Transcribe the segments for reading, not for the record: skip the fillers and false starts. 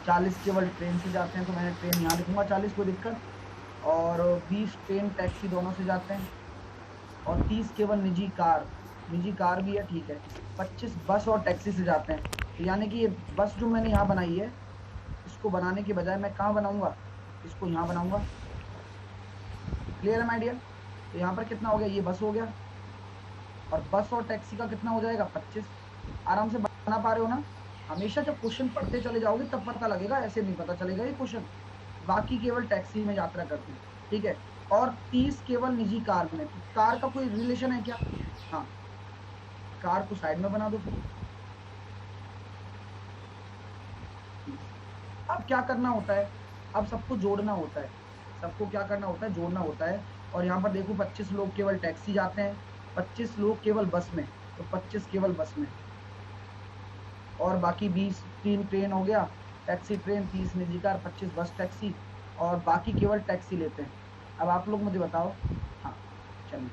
40 केवल ट्रेन से जाते हैं, तो मैंने ट्रेन यहाँ लिखूंगा 40, कोई दिक्कत। और 20 ट्रेन टैक्सी दोनों से जाते हैं। और 30 केवल निजी कार भी है, ठीक है। 25 बस और टैक्सी से जाते हैं। तो यानी कि ये बस जो मैंने यहाँ बनाई है, इसको बनाने के बजाय मैं कहाँ बनाऊंगा, इसको यहाँ बनाऊंगा। क्लियर है माय डियर? तो यहाँ पर कितना हो गया, ये बस हो गया। और बस और टैक्सी का कितना हो जाएगा, 25। आराम से बना पा रहे हो ना? हमेशा जब क्वेश्चन पढ़ते चले जाओगे तब पता लगेगा, ऐसे नहीं पता चलेगा ये क्वेश्चन। बाकी केवल टैक्सी में यात्रा करते हैं, ठीक है। और 30 केवल निजी कार में। तो कार का कोई रिलेशन है क्या? हाँ, कार को साइड में बना दो फिर। 30। अब क्या करना होता है, अब सबको जोड़ना होता है। सबको क्या करना होता है, जोड़ना होता है। और यहाँ पर देखो 25 लोग केवल टैक्सी जाते हैं, 25 लोग केवल बस में, तो 25 केवल बस में। और बाकी 20 3 ट्रेन हो गया, टैक्सी ट्रेन, 30 निजी कार, 25 बस टैक्सी। और बाकी केवल टैक्सी लेते हैं। अब आप लोग मुझे बताओ। हाँ, चलिए,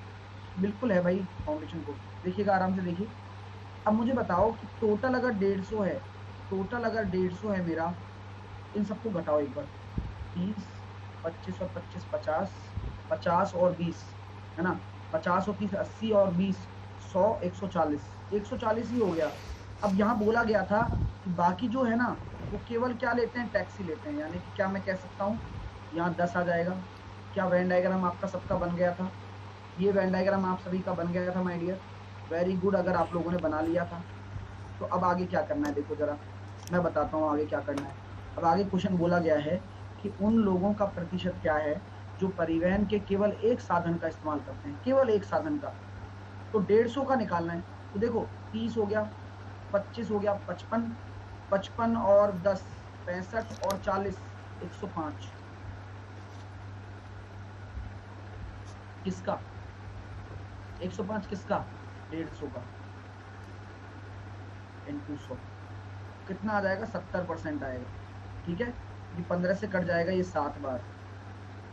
बिल्कुल है भाई फाउंडेशन को, देखिएगा आराम से देखिए। अब मुझे बताओ कि टोटल अगर 150 है, टोटल अगर 150 है मेरा, इन सबको घटाओ एक बार। 30, 25 और 25 50, 50 और 20, है ना? 50 और 30 80, और 20 100, 140, 140 ही हो गया। अब यहाँ बोला गया था कि बाकी जो है ना, वो केवल क्या लेते हैं, टैक्सी लेते हैं। यानी कि क्या मैं कह सकता हूँ, यहाँ 10 आ जाएगा। क्या वेन डायग्राम आपका सबका बन गया था? ये वेन डायग्राम आप सभी का बन गया था माय डियर। वेरी गुड, अगर आप लोगों ने बना लिया था। तो अब आगे क्या करना है, देखो जरा, मैं बताता हूँ आगे क्या करना है। अब आगे क्वेश्चन बोला गया है कि उन लोगों का प्रतिशत क्या है जो परिवहन के केवल एक साधन का इस्तेमाल करते हैं, केवल एक साधन का। तो 150 का निकालना है। तो देखो 30 हो गया, 25 हो गया, 55, 55 और 10 65, और 40 105। किसका? 105 किसका? 150 का इंटू 100। कितना आ जाएगा, 70% आएगा, ठीक है। ये 15 से कट जाएगा ये 7 बार,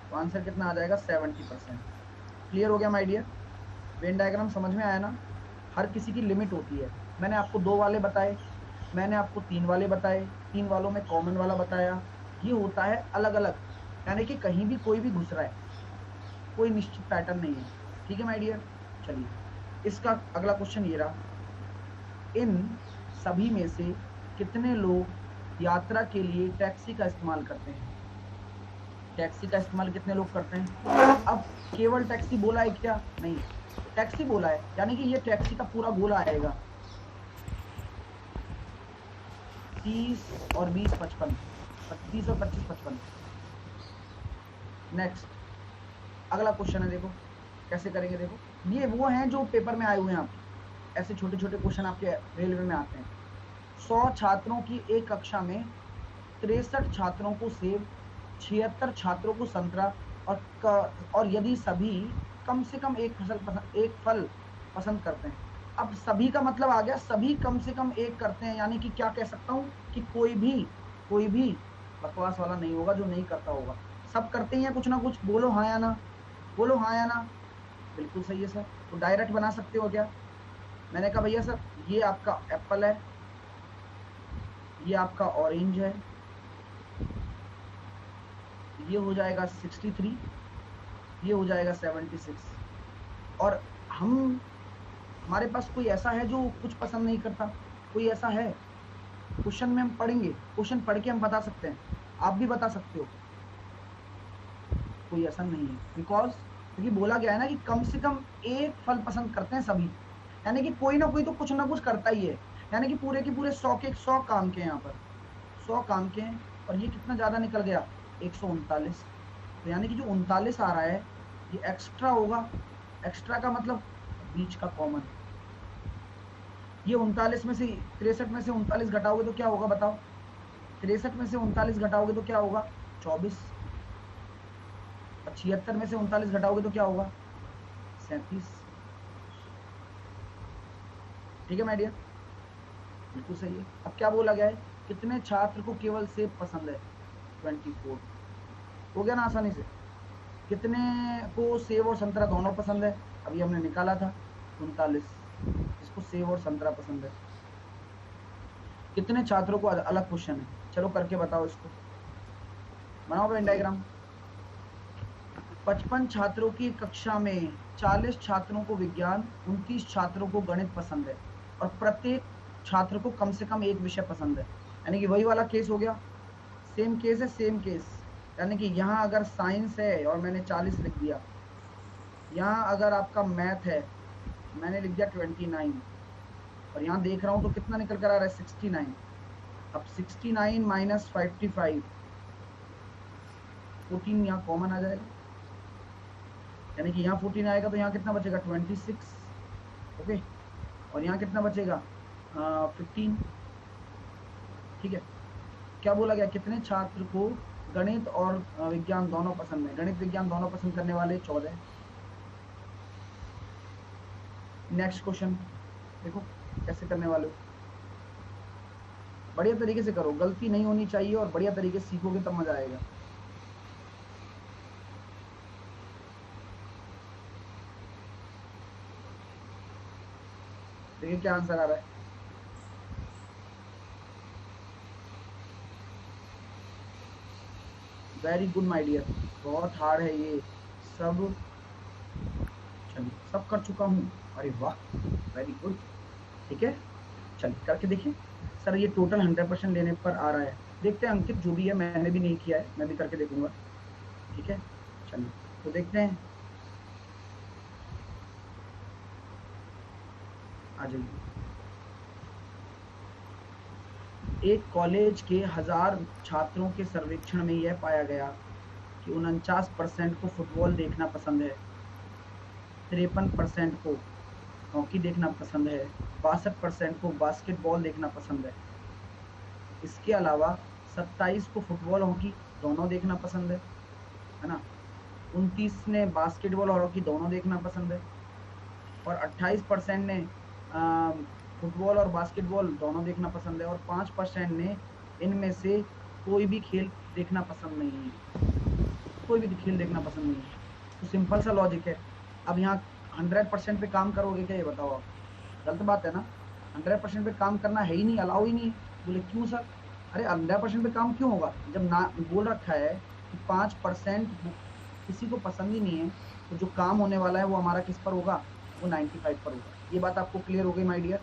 तो आंसर कितना आ जाएगा, 70%। क्लियर हो गया माय डियर? वेन डायग्राम समझ में आया ना? हर किसी की लिमिट होती है। मैंने आपको 2 वाले बताए, मैंने आपको 3 वाले बताए, 3 वालों में कॉमन वाला बताया। ये होता है अलग अलग, यानी कि कहीं भी कोई भी घुस रहा है, कोई निश्चित पैटर्न नहीं है। ठीक है माय डियर? चलिए, इसका अगला क्वेश्चन ये रहा। इन सभी में से कितने लोग यात्रा के लिए टैक्सी का इस्तेमाल करते हैं? टैक्सी का इस्तेमाल कितने लोग करते हैं? अब केवल टैक्सी बोला है क्या? नहीं, टैक्सी बोला है, यानी कि ये टैक्सी का पूरा गोला आएगा। 30 और 20 55, 30 और 25 55। नेक्स्ट, अगला क्वेश्चन है, देखो कैसे करेंगे। देखो, ये वो हैं जो पेपर में आए हुए हैं आपके, ऐसे छोटे छोटे क्वेश्चन आपके रेलवे में आते हैं। 100 छात्रों की एक कक्षा में 63 छात्रों को सेब, 76 छात्रों को संतरा, और यदि सभी कम से कम एक फल पसंद करते हैं। अब सभी का मतलब आ गया, सभी कम से कम एक करते हैं, यानी कि क्या कह सकता हूं कि कोई भी बकवास वाला नहीं होगा जो नहीं करता होगा। सब करते ही हैं कुछ ना कुछ। बोलो हाँ या ना, बोलो हाँ या ना। बिल्कुल सही है सर। तो डायरेक्ट बना सकते हो क्या? मैंने कहा भैया सर, ये आपका एप्पल है, ये आपका ऑरेंज है, ये हो जाएगा 63, ये हो जाएगा 76। और हम, हमारे पास कोई ऐसा है जो कुछ पसंद नहीं करता? कोई ऐसा है? क्वेश्चन में हम पढ़ेंगे, क्वेश्चन पढ़ के हम बता सकते हैं, आप भी बता सकते हो। कोई ऐसा नहीं है, बिकॉज क्योंकि बोला गया है ना कि कम से कम एक फल पसंद करते हैं सभी, यानी कि कोई ना कोई तो कुछ ना कुछ करता ही है। यानी कि पूरे के पूरे 100 के 100 काम के हैं यहाँ पर, 100 काम के हैं। और ये कितना ज्यादा निकल गया, 139। तो यानी कि जो 39 आ रहा है, ये एक्स्ट्रा होगा। एक्स्ट्रा का मतलब बीच का कॉमन। ये 39 में से 63 में से 39 घटाओगे तो क्या होगा बताओ? 63 में से 39 घटाओगे तो क्या होगा? 24। और 76 में से 39 घटाओगे तो क्या होगा? 37। ठीक है माय डियर? बिल्कुल सही है। अब क्या बोला गया है, कितने छात्र को केवल सेब पसंद है? 24। हो गया ना आसानी से। कितने को सेब और संतरा दोनों पसंद है? अभी हमने निकाला था 39, जिसको सेब और संतरा पसंद है। कितने छात्रों को, अलग क्वेश्चन है, चलो करके बताओ इसको, बनाओ वेन डायग्राम। 55 छात्रों की कक्षा में 40 छात्रों को विज्ञान, 29 छात्रों को गणित पसंद है और प्रत्येक छात्र को कम से कम एक विषय पसंद है। यानी कि वही वाला केस हो गया, सेम केस है, सेम केस। यानी कि यहाँ अगर साइंस है और मैंने 40 लिख दिया, यहाँ अगर आपका मैथ है मैंने लिख दिया 29, और यहाँ देख रहा हूं तो कितना निकल कर आ रहा है 69। अब 69 माइनस 55, 14 यहाँ कॉमन आ जाएगा, यानी कि यहाँ 14 आएगा तो यहाँ कितना बचेगा 26। ओके, और यहाँ कितना बचेगा 15। ठीक है, क्या बोला गया, कितने छात्र को गणित और विज्ञान दोनों पसंद है? गणित विज्ञान दोनों पसंद करने वाले 14। नेक्स्ट क्वेश्चन देखो कैसे करने वाले हो, बढ़िया तरीके से करो, गलती नहीं होनी चाहिए और बढ़िया तरीके से सीखोगे तब मजा आएगा। देखिए क्या आंसर आ रहा है। वेरी गुड माय डियर, बहुत हार्ड है ये सब, चलिए सब कर चुका हूँ, अरे वाह वेरी गुड। ठीक है चलिए करके देखिए। सर ये टोटल 100% लेने पर आ रहा है, देखते हैं अंकित जो भी है, मैंने भी नहीं किया है, मैं भी करके देखूंगा। ठीक है चलिए तो देखते हैं, आ जाइए। एक कॉलेज के 1000 छात्रों के सर्वेक्षण में यह पाया गया कि 49% को फुटबॉल देखना पसंद है, 53% को हॉकी देखना पसंद है, 62% को बास्केटबॉल देखना पसंद है। इसके अलावा 27 को फुटबॉल हॉकी दोनों देखना पसंद है ना, 29 ने बास्केटबॉल और हॉकी दोनों देखना पसंद है, और 28% ने फुटबॉल और बास्केटबॉल दोनों देखना पसंद है, और 5% ने इनमें से कोई भी खेल देखना पसंद नहीं है, कोई भी खेल देखना पसंद नहीं है। तो सिंपल सा लॉजिक है। अब यहाँ 100% पे काम करोगे क्या, ये बताओ आप? गलत बात है ना, 100% पे काम करना है ही नहीं, अलाउ ही नहीं है। बोले क्यों सर? अरे 100% पे काम क्यों होगा, जब ना बोल रखा है कि 5% किसी को पसंद ही नहीं है, तो जो काम होने वाला है वो हमारा किस पर होगा, वो 95 पर होगा। ये बात आपको क्लियर हो गई माय डियर?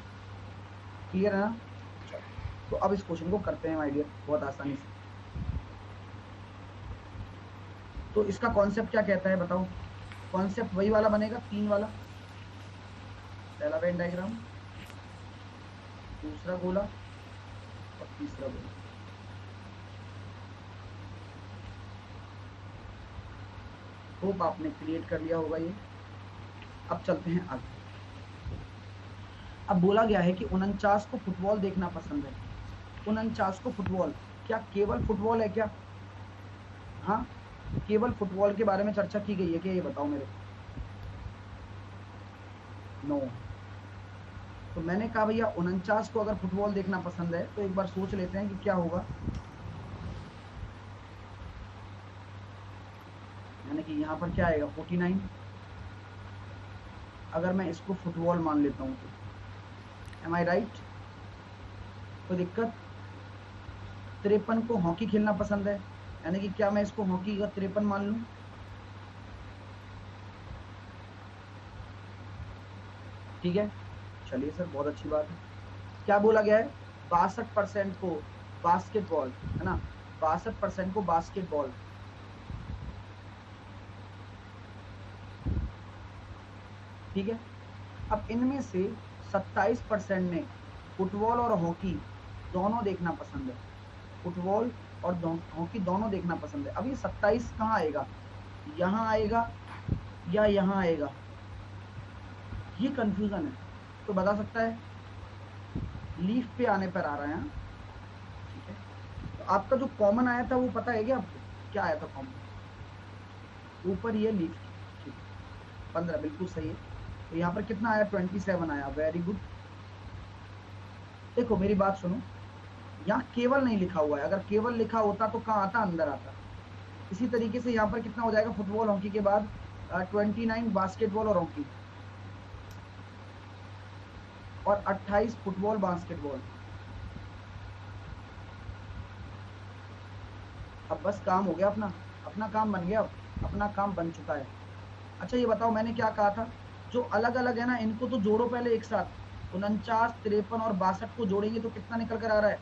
क्लियर है ना? चलो तो अब इस क्वेश्चन को करते हैं माय डियर बहुत आसानी से। तो इसका कॉन्सेप्ट क्या कहता है बताओ? कॉन्सेप्ट वही वाला बनेगा, 3 वाला, पहला वेन डायग्राम, दूसरा गोला और तीसरा गोला। होप आपने क्रिएट कर लिया होगा ये। अब चलते हैं आगे। अब बोला गया है कि 49 को फुटबॉल देखना पसंद है। 49 को फुटबॉल, क्या केवल फुटबॉल है क्या? हाँ केवल फुटबॉल के बारे में चर्चा की गई है क्या, ये बताओ मेरे को। नो, तो मैंने कहा भैया 49 को अगर फुटबॉल देखना पसंद है तो एक बार सोच लेते हैं कि क्या होगा। यानी कि यहाँ पर क्या आएगा 49, अगर मैं इसको फुटबॉल मान लेता हूँ तो एम आई राइट? कोई दिक्कत? 53 को हॉकी खेलना पसंद है, यानी कि क्या मैं इसको हॉकी का 53 मान लूं? ठीक है चलिए सर बहुत अच्छी बात है। क्या बोला गया है? 62% को बास्केटबॉल, है ना, 62% को बास्केटबॉल, ठीक है। अब इनमें से 27% ने फुटबॉल और हॉकी दोनों देखना पसंद है, फुटबॉल और हॉकी दोनों देखना पसंद है। अब ये 27 कहाँ आएगा, यहाँ आएगा या यहाँ आएगा, ये कंफ्यूजन है। तो बता सकता है? लीफ पे आने पर आ रहा है। ठीक है, तो आपका जो कॉमन आया था वो पता है क्या आपको, क्या आया था कॉमन? ऊपर ये लीफ, ठीक है 15 बिल्कुल सही है। तो यहाँ पर कितना आया 27 आया, वेरी गुड। देखो मेरी बात सुनो, यहाँ केवल नहीं लिखा हुआ है, अगर केवल लिखा होता तो कहाँ आता, अंदर आता। इसी तरीके से यहाँ पर कितना हो जाएगा फुटबॉल हॉकी के बाद 29 बास्केटबॉल और हॉकी, और 28 फुटबॉल बास्केटबॉल। अब बस काम हो गया अपना, अपना काम बन गया, अब अपना काम बन चुका है। अच्छा ये बताओ मैंने क्या कहा था, जो अलग अलग है ना इनको तो जोड़ो पहले एक साथ। 49, 53 और 62 को जोड़ेंगे तो कितना निकल कर आ रहा है,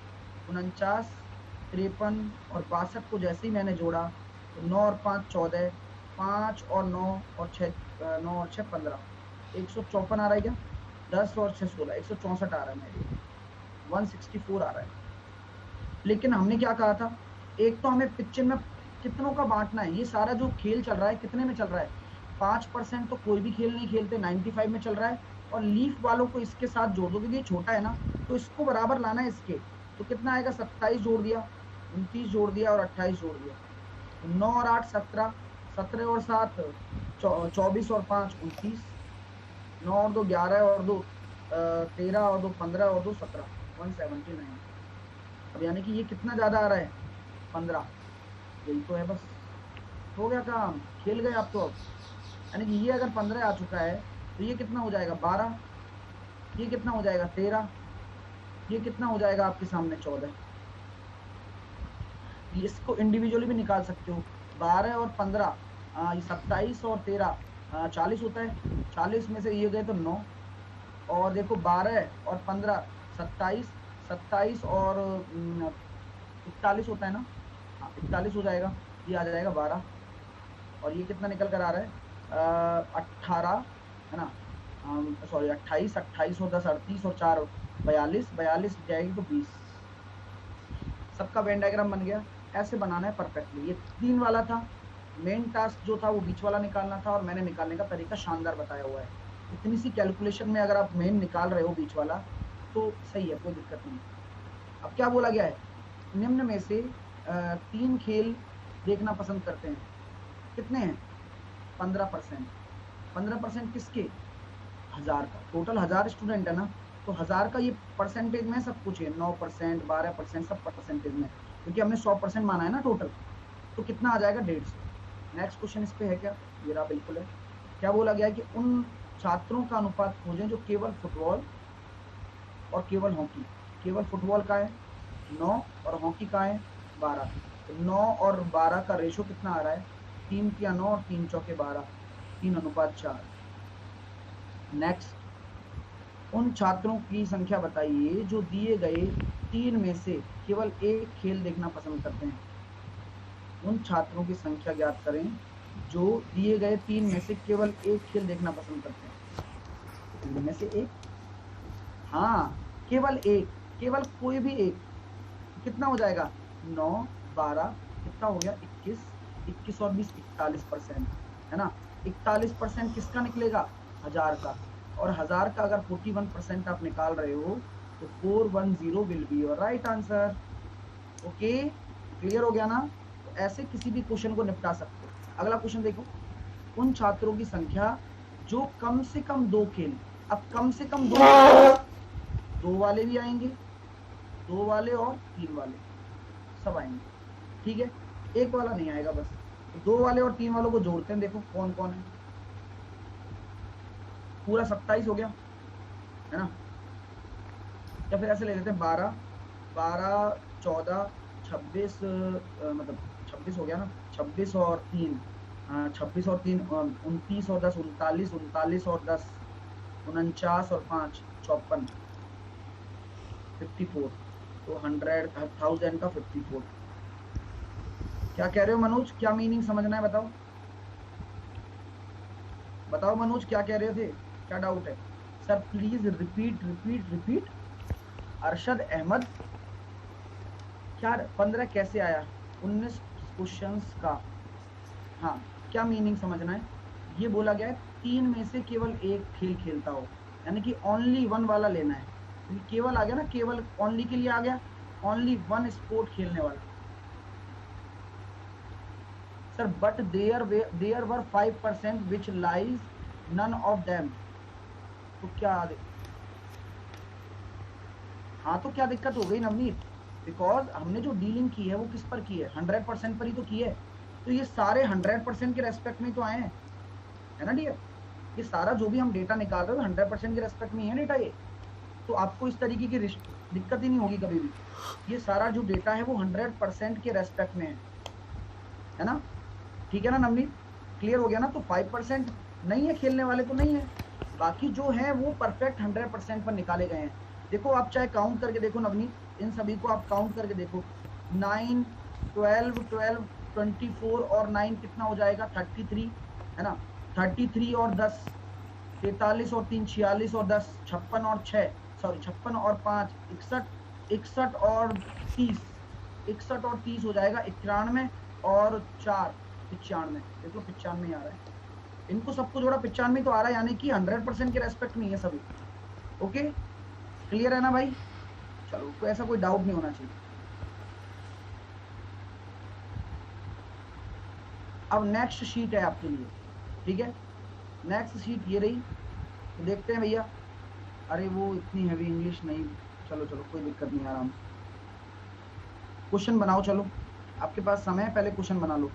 49, 53 और 62 को जैसे ही मैंने जोड़ा तो 9 और 5 14, 5 और 9 और 6, 9 और 6 15, 154 आ रहा है क्या, 10 और 6 16, 164 आ रहा है मेरे, 164 आ रहा है। लेकिन हमने क्या कहा था, एक तो हमें पिक्चर में कितनों का बांटना है, ये सारा जो खेल चल रहा है कितने में चल रहा है, 5% तो कोई भी खेल नहीं खेलते, 95 में चल रहा है। और लीफ वालों को इसके साथ जोड़ दो क्योंकि ये छोटा है ना, तो इसको बराबर लाना है इसके। तो कितना आएगा, 27 जोड़ दिया, 29 जोड़ दिया और 28 जोड़ दिया, तो 9 और 8 17, 17 और 7 24 और 5 29, 9 और 2 11 और 2 13 और 2 15 और 2 17, 179। अब यानी कि ये कितना ज्यादा आ रहा है, 15, यही तो है बस, हो गया काम, खेल गए आप तो। अब यानी कि ये अगर 15 आ चुका है तो ये कितना हो जाएगा 12, ये कितना हो जाएगा 13, ये कितना हो जाएगा आपके सामने 14। इसको इंडिविजुअली भी निकाल सकते हो, 12 और 15, ये 27 और 13, 40 होता है, 40 में से ये गए तो 9, और देखो 12 और 15 27, 27 और 41 होता है ना, हाँ 41 हो जाएगा, ये आ जाएगा 12, और ये कितना निकल कर आ रहा है 18 है ना, सॉरी 28, 28 और 10 38 और 4 42, 42 जाएगी तो 20। सबका वेन डायग्राम बन गया। ऐसे बनाना है परफेक्टली। ये 3 वाला था, मेन टास्क जो था वो बीच वाला निकालना था, और मैंने निकालने का तरीका शानदार बताया हुआ है। इतनी सी कैलकुलेशन में अगर आप मेन निकाल रहे हो बीच वाला तो सही है, कोई दिक्कत नहीं। अब क्या बोला गया है, निम्न में से 3 खेल देखना पसंद करते हैं, कितने हैं 15%। 15% किसके, 1000 का, टोटल 1000 स्टूडेंट है ना, तो 1000 का ये परसेंटेज में सब कुछ है, 9%, 12% सब परसेंटेज में, क्योंकि हमने 100% माना है ना टोटल, तो कितना आ जाएगा 150। नेक्स्ट क्वेश्चन इस पे है क्या, ये रहा, बिल्कुल है। क्या बोला गया है कि उन छात्रों का अनुपात खोजें जो केवल फुटबॉल और केवल हॉकी, केवल फुटबॉल का है 9 और हॉकी का है 12, तो 9 और 12 का रेशो कितना आ रहा है, 3 तिया 9 और 3 चौके 12, 3:4। नेक्स्ट, उन छात्रों की संख्या बताइए जो दिए गए 3 में से केवल एक खेल देखना पसंद करते हैं। उन छात्रों की संख्या ज्ञात करें जो दिए गए 3 में से केवल एक खेल देखना पसंद करते हैं। 3 में से एक, हाँ केवल एक, केवल कोई भी एक, कितना हो जाएगा 9 12, कितना हो गया 21, 21 और 20 41%, है ना। 41% किसका निकलेगा, 1000 का, और 1000 का अगर 41% आप निकाल रहे हो तो 410 will be your right answer. Okay, clear हो गया ना। तो ऐसे किसी भी क्वेश्चन को निपटा सकते हो। अगला क्वेश्चन देखो, उन छात्रों की संख्या जो कम से कम 2 खेल, अब कम से कम 2 वाले भी आएंगे, 2 वाले और 3 वाले सब आएंगे, ठीक है, एक वाला नहीं आएगा बस। तो 2 वाले और 3 वालों को जोड़ते हैं, देखो कौन कौन है, पूरा 27 हो गया, है ना। या फिर ऐसे ले लेते हैं 12 12 14 26, मतलब 26 हो गया ना, 26 और 3, 26 और 3 29 और 10 39, 39 और 10 49 और 5 54, 54, तो 100,000 का 54। क्या कह रहे हो मनोज, क्या मीनिंग समझना है बताओ, बताओ मनोज क्या कह रहे थे, क्या डाउट है। Sir please repeat repeat repeat. Arshad Ahmad, क्या 15 कैसे आया, 19 क्वेश्चंस का, हाँ क्या मीनिंग समझना है। ये बोला गया है 3 में से केवल एक खेल खेलता हो, यानी कि ओनली 1 वाला लेना है, क्योंकि केवल आ गया ना, केवल ओनली के लिए आ गया, ओनली 1 स्पोर्ट खेलने वाला। Sir but there were 5% which lies none of them, तो क्या, हाँ तो क्या दिक्कत हो गई नवनीत, बिकॉज हमने जो डीलिंग की है वो किस पर की है, 100% पर ही तो की है, तो ये सारे 100% के रेस्पेक्ट में तो आए हैं, है ना डियर। ये सारा जो भी हम डेटा निकाल रहे हो 100% के रेस्पेक्ट में है डेटा ये, तो आपको इस तरीके की दिक्कत ही नहीं होगी कभी भी। ये सारा जो डेटा है वो 100% के रेस्पेक्ट में है, है ना, ठीक है ना नवनीत, क्लियर हो गया ना। तो 5% नहीं है खेलने वाले तो नहीं है, बाकी जो है वो परफेक्ट 100% पर निकाले गए हैं। देखो आप चाहे काउंट करके देखो नवनीत, इन सभी को आप काउंट करके देखो, 9 12 12 24 और 9 कितना हो जाएगा 33, है ना, 33 और 10 43 और 3 46 और 10 56 और 6 सॉरी 56 और 5 61 61 और 30 61 और 30 हो जाएगा 91 और 4 95। देख लो 95 आ रहा है, इनको सबको जोड़ा 95 तो आ रहा है, यानी कि 100% के रेस्पेक्ट में है सभी। ओके, क्लियर है ना भाई, चलो कोई ऐसा कोई डाउट नहीं होना चाहिए। अब नेक्स्ट शीट है आपके लिए, ठीक है, नेक्स्ट शीट ये रही, तो देखते हैं भैया। अरे वो इतनी हैवी इंग्लिश नहीं, चलो चलो कोई दिक्कत नहीं, आराम से क्वेश्चन बनाओ। चलो आपके पास समय है, पहले क्वेश्चन बना लो।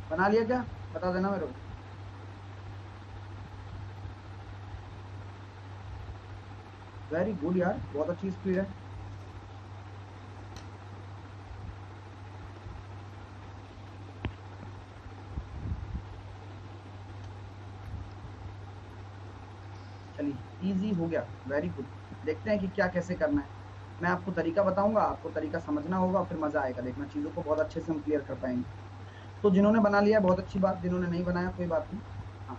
बना लिया क्या, बता देना मेरे को। वेरी गुड यार, बहुत अच्छी स्पीड है। चलिए इजी हो गया, वेरी गुड। देखते हैं कि क्या कैसे करना है, मैं आपको तरीका बताऊंगा, आपको तरीका समझना होगा, फिर मजा आएगा, देखना चीजों को बहुत अच्छे से हम क्लियर कर पाएंगे। तो जिन्होंने बना लिया बहुत अच्छी बात, जिन्होंने नहीं बनाया कोई बात नहीं। हाँ,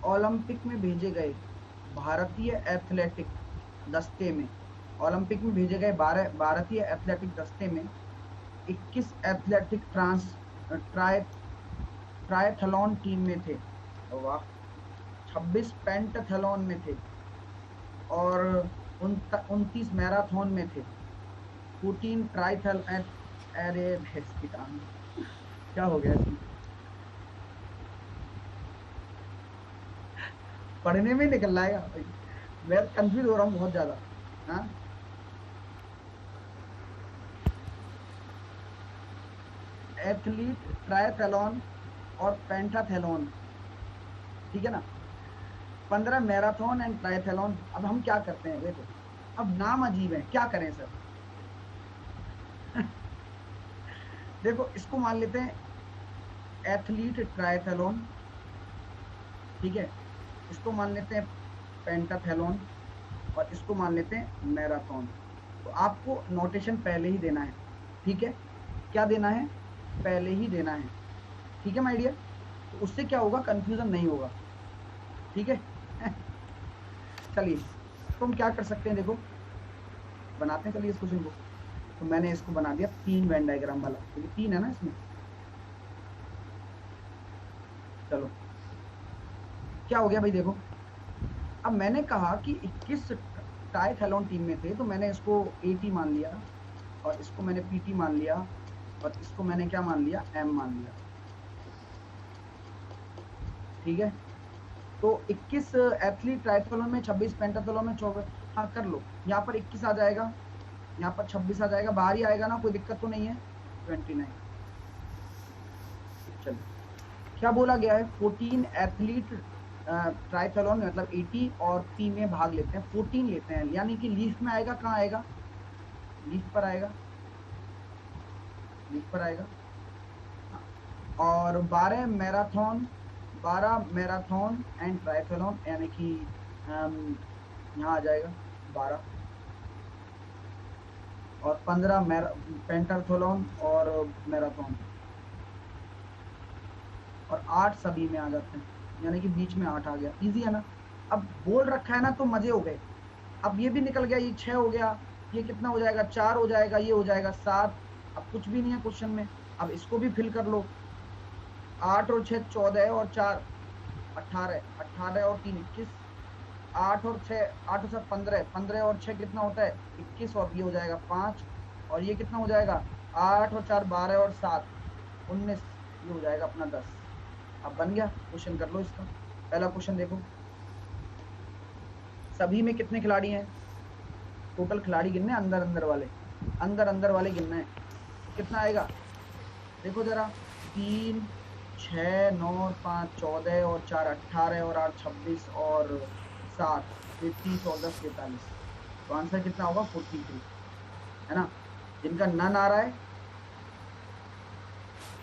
ओलंपिक में भेजे गए भारतीय एथलेटिक दस्ते में, ओलंपिक में भेजे गए भारतीय एथलेटिक दस्ते में 21 एथलेटिक ट्रायथलॉन टीम में थे, वाह, 26 पेंटाथलॉन में थे, और 29 मैराथन में थे, 14 ट्राइथल एंड, अरे भैंस की टांग, क्या हो गया इसमें, पढ़ने में निकल लाएगा भाई, मैं कंफ्यूज हो रहा हूँ बहुत ज्यादा। हाँ, एथलीट ट्रायथलॉन और पेंटाथलॉन, ठीक है ना, 15 मैराथन एंड ट्रायथलॉन। अब हम क्या करते हैं, देखो अब नाम अजीब है, क्या करें सर देखो इसको मान लेते हैं एथलीट ट्रायथलॉन, ठीक है, इसको मान लेते हैं पेंटाथलॉन, और इसको मान लेते हैं मैराथन। तो आपको नोटेशन पहले ही देना है, ठीक है, क्या देना है, पहले ही देना है, ठीक है माय डियर, तो उससे क्या होगा, कंफ्यूजन नहीं होगा, ठीक है चलिए, तो हम क्या कर सकते हैं, देखो बनाते हैं, चलिए इस क्वेश्चन को। तो मैंने इसको बना दिया 3 वेन डायग्राम वाला, क्योंकि 3 है ना इसमें। चलो क्या हो गया भाई, देखो अब मैंने कहा कि 21 ट्रायथलॉन टीम में थे, तो मैंने इसको एटी मान लिया, और इसको मैंने पीटी मान लिया, और इसको मैंने क्या मान लिया, एम मान लिया, ठीक है। तो 21 एथलीट ट्रायथलॉन में, 26 पेंटाथलॉन में, 24, हाँ कर लो, यहाँ पर 21 आ जाएगा, यहाँ पर 26 आ जाएगा, बाहर ही आएगा ना, कोई दिक्कत तो नहीं है, 29। चलिए क्या बोला गया है, 14 एथलीट ट्रायथलॉन में मतलब 80 और पी में भाग लेते हैं, 14 लेते हैं, यानी कि लीस्ट में आएगा, कहाँ आएगा, लीस्ट पर आएगा, लीस्ट पर आएगा। और 12 मैराथन एंड ट्रायथलॉन, यानी कि यहाँ आ जाएगा 12, और 15 पेंटाथलॉन और मैराथन, और 8 सभी में आ जाते हैं, यानी कि बीच में 8 आ गया, इजी है ना। अब बोल रखा है ना, तो मजे हो गए। अब ये भी निकल गया, ये 6 हो गया, ये कितना हो जाएगा, 4 हो जाएगा, ये हो जाएगा 7। अब कुछ भी नहीं है क्वेश्चन में, अब इसको भी फिल कर लो, 8 और 6 14 है, और 4 18, 18 और 3 21, 8 और 6, 8 और 7 15, 15 और 6 कितना होता है 21, और ये हो जाएगा 5, और ये कितना हो जाएगा 8 और 4 12 और 7 19, ये हो जाएगा अपना 10। अब बन गया, क्वेश्चन कर लो इसका। पहला क्वेश्चन देखो, सभी में कितने खिलाड़ी हैं, टोटल खिलाड़ी गिनने, अंदर अंदर वाले, अंदर अंदर वाले गिनना है, तो कितना आएगा देखो जरा, 3 6 9 और 5 14 और 4 18 और 8 26 और 7 33 और 10 43, तो आंसर कितना होगा 43, है ना। जिनका नन आ रहा है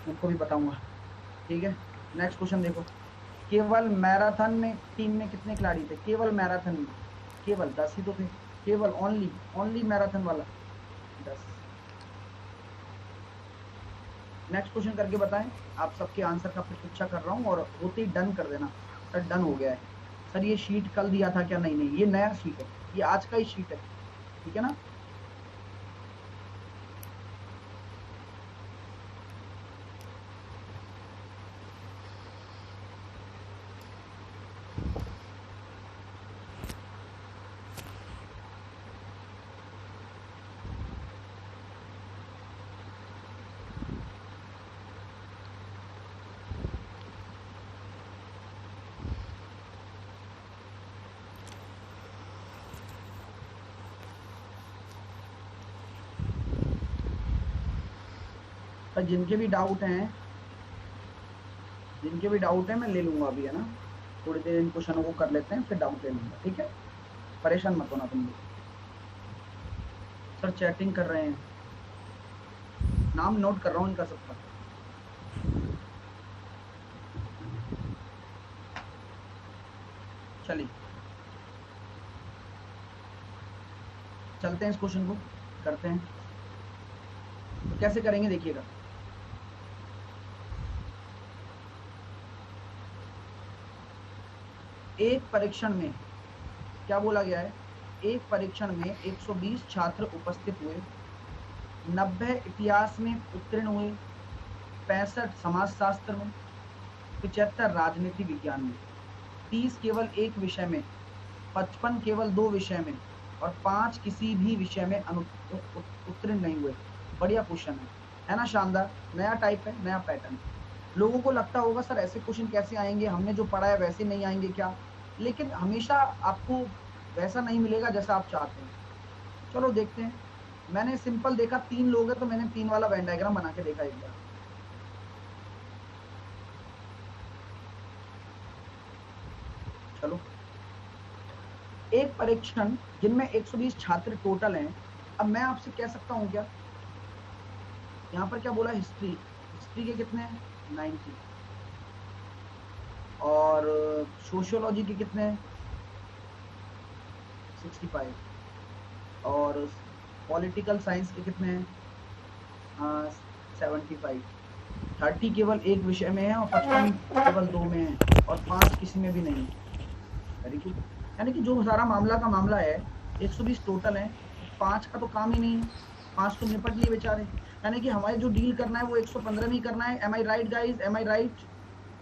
उनको भी बताऊंगा, ठीक है। नेक्स्ट क्वेश्चन देखो, केवल मैराथन में टीम में कितने खिलाड़ी थे, केवल मैराथन में केवल 10 ही तो थे, केवल ओनली ओनली मैराथन वाला 10। नेक्स्ट क्वेश्चन करके बताएं, आप सबके आंसर का प्रतीक्षा कर रहा हूं, और होते ही डन कर देना, सर डन हो गया है। सर ये शीट कल दिया था क्या, नहीं नहीं, ये नया शीट है, ये आज का ही शीट है, ठीक है ना। सर जिनके भी डाउट हैं, जिनके भी डाउट है मैं ले लूंगा अभी, है ना, थोड़ी देर इन क्वेश्चनों को कर लेते हैं, फिर डाउट ले लूंगा, ठीक है, परेशान मत होना तुम लोग। सर चैटिंग कर रहे हैं, नाम नोट कर रहा हूँ इनका सबका। चलिए चलते हैं, इस क्वेश्चन को करते हैं, तो कैसे करेंगे देखिएगा। एक परीक्षण में क्या बोला गया है, एक परीक्षण में 120 छात्र उपस्थित हुए, 90 इतिहास में उत्तीर्ण हुए, 65 समाजशास्त्र में, 75 राजनीति विज्ञान में, 30 केवल एक विषय में, 55 केवल 2 विषय में, और 5 किसी भी विषय में उत्तीर्ण नहीं हुए। बढ़िया क्वेश्चन है ना, शानदार, नया टाइप है, नया पैटर्न। लोगों को लगता होगा सर ऐसे क्वेश्चन कैसे आएंगे, हमने जो पढ़ा है वैसे नहीं आएंगे क्या, लेकिन हमेशा आपको वैसा नहीं मिलेगा जैसा आप चाहते हैं। चलो देखते हैं, मैंने सिंपल देखा 3 लोग हैं तो मैंने 3 वाला वेन डायग्राम बना के देखा एक बार। चलो, एक परीक्षण जिनमें 120 छात्र टोटल हैं, अब मैं आपसे कह सकता हूं क्या, यहाँ पर क्या बोला, हिस्ट्री, हिस्ट्री के कितने हैं 90, और सोशियोलॉजी के कितने हैं 65, और पॉलिटिकल साइंस के कितने हैं 75, 30 केवल एक विषय में है, और 55 केवल 2 में है, और 5 किसी में भी नहीं। वेरी गुड, यानी कि जो सारा मामला का मामला है 120 टोटल है, 5 का तो काम ही नहीं है, 5 तो निपट लिए बेचारे, यानी कि हमारे जो डील करना है वो 115 में ही करना है। एम आई राइट गाइज, एम आई राइट,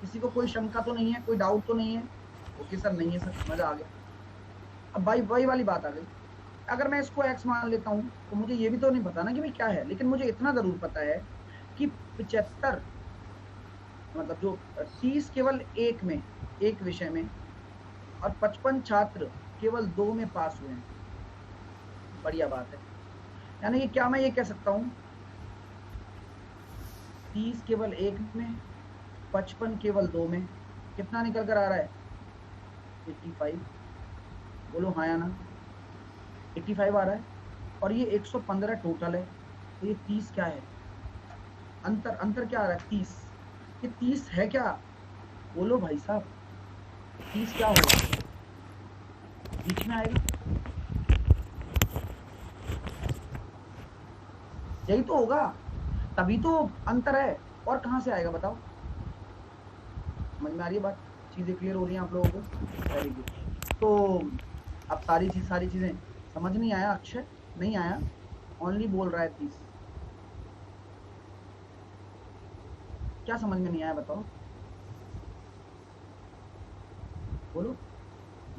किसी को कोई शंका तो नहीं है, कोई डाउट तो नहीं है, ओके सर, नहीं है सर, मजा आ गया। अब भाई वही वाली बात आ गई, अगर मैं इसको x मान लेता हूँ तो मुझे ये भी तो नहीं पता ना कि भाई क्या है, लेकिन मुझे इतना जरूर पता है कि 75, मतलब जो 30 केवल एक में, एक विषय में, और 55 छात्र केवल 2 में पास हुए हैं। बढ़िया बात है, यानी कि क्या मैं ये कह सकता हूँ 30 केवल एक में, 55 केवल 2 में, कितना निकल कर आ रहा है 85, बोलो हाँ या ना, 85 आ रहा है, और ये 115 टोटल है, तो ये 30 क्या है, अंतर, अंतर क्या आ रहा है 30, ये 30 है क्या, बोलो भाई साहब, 30 क्या होगा, बीच में आएगा, यही तो होगा, तभी तो अंतर है, और कहां से आएगा बताओ, समझ में आ रही है बात, चीजें क्लियर हो रही हैं आप लोगों को, वेरी गुड। तो अब सारी चीजें समझ नहीं आया, अक्षय नहीं आया, ओनली बोल रहा है 30, क्या समझ में नहीं आया बताओ, बोलो।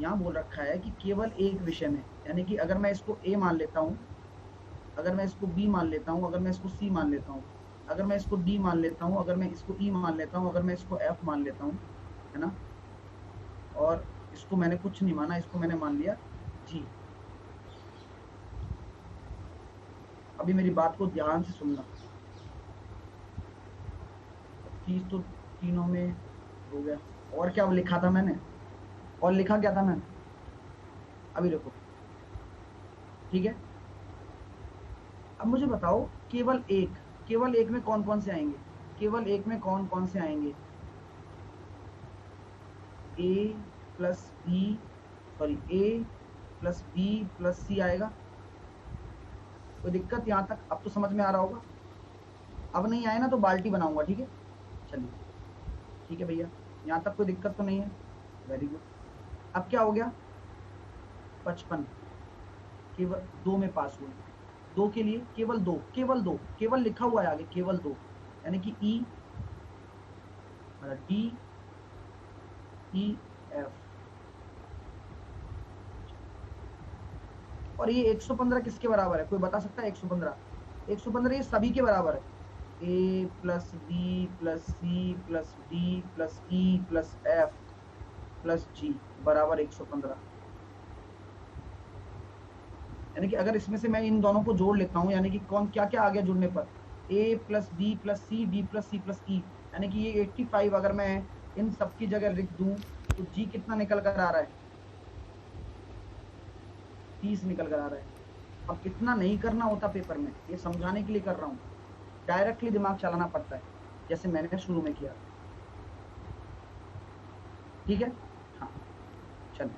यहाँ बोल रखा है कि केवल एक विषय में, यानी कि अगर मैं इसको ए मान लेता हूँ, अगर मैं इसको बी मान लेता हूँ, अगर मैं इसको सी मान लेता हूँ, अगर मैं इसको डी मान लेता हूँ, अगर मैं इसको ई मान लेता हूँ, अगर मैं इसको एफ मान लेता हूँ, है ना, और इसको मैंने कुछ नहीं माना, इसको मैंने मान लिया जी। अभी मेरी बात को ध्यान से सुनना। 30 तो तीनों में हो गया। और क्या लिखा था मैंने, और लिखा क्या था मैंने, अभी देखो, ठीक है। अब मुझे बताओ केवल एक में कौन कौन से आएंगे, केवल एक में कौन कौन से आएंगे। ए प्लस बी, सॉरी ए प्लस बी प्लस सी आएगा। कोई दिक्कत यहाँ तक? अब तो समझ में आ रहा होगा। अब नहीं आए ना तो बाल्टी बनाऊंगा, ठीक है। चलिए ठीक है भैया, यहाँ तक कोई दिक्कत तो नहीं है। Very good. अब क्या हो गया, 55 केवल 2 में पास हुए। 2 के लिए केवल 2, केवल 2, केवल लिखा हुआ है आगे केवल 2, यानी कि ई डी ई एफ। और ये 115 किसके बराबर है, कोई बता सकता है? 115 ये सभी के बराबर है। A plus B plus C plus D plus E plus F plus G बराबर 115। यानी कि अगर इसमें से मैं इन दोनों को जोड़ लेता हूँ, यानी कि कौन क्या क्या आ गया जुड़ने पर, A plus B plus C D plus C plus E, यानी कि ये 85 अगर मैं इन सबकी जगह लिख दूं तो जी कितना निकल कर आ रहा है, 30 निकल कर आ रहा है। अब इतना नहीं करना होता पेपर में, ये समझाने के लिए कर रहा हूँ। डायरेक्टली दिमाग चलाना पड़ता है, जैसे मैंने शुरू में किया, ठीक है। हाँ चलो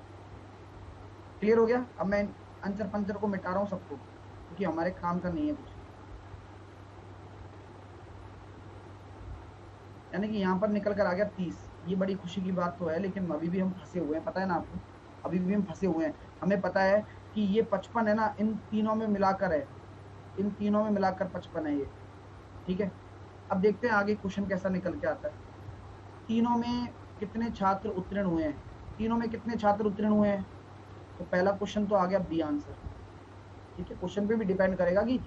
क्लियर हो गया। अब मैं अंचर पंचर को मिटा रहा हूँ सबको, क्योंकि हमारे काम का नहीं है कुछ। यानी कि यहाँ पर निकल कर आ गया 30। ये बड़ी खुशी की बात तो है, लेकिन अभी भी हम फंसे हुए हैं, पता है ना आपको। अभी भी हम फंसे हुए हैं। हमें पता है कि ये 55 है ना, इन तीनों में मिलाकर है, इन तीनों में मिलाकर 55 है ये, ठीक है। अब देखते हैं आगे क्वेश्चन कैसा निकल के आता है। तीनों में कितने छात्र उत्तीर्ण हुए हैं, तीनों में कितने छात्र उत्तीर्ण हुए हैं। तो पहला क्वेश्चन तो आ गया बी आंसर, ठीक है। क्वेश्चन पे भी डिपेंड करेगा कि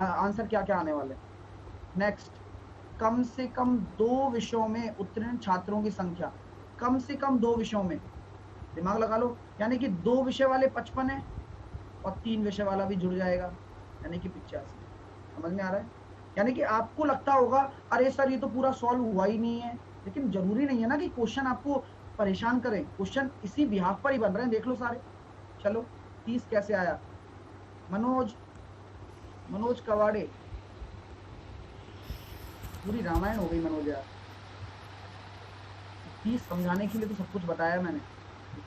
आंसर क्या क्या आने वाले। नेक्स्ट, कम से कम 2 विषयों में उत्तीर्ण छात्रों की संख्या, कम से कम 2 विषयों में, दिमाग लगा लो। यानी कि 2 विषय वाले 55 है और 3 विषय वाला भी जुड़ जाएगा, यानी कि 85। समझ में आ रहा है? यानी कि आपको लगता होगा अरे सर ये तो पूरा सॉल्व हुआ ही नहीं है, लेकिन जरूरी नहीं है ना कि क्वेश्चन आपको परेशान करें। क्वेश्चन इसी बिहाफ पर ही बन रहे हैं, देख लो सारे। चलो 30 कैसे आया, मनोज कवाड़े, पूरी रामायण हो गई मनोज यार। 30 समझाने के लिए तो सब कुछ बताया मैंने,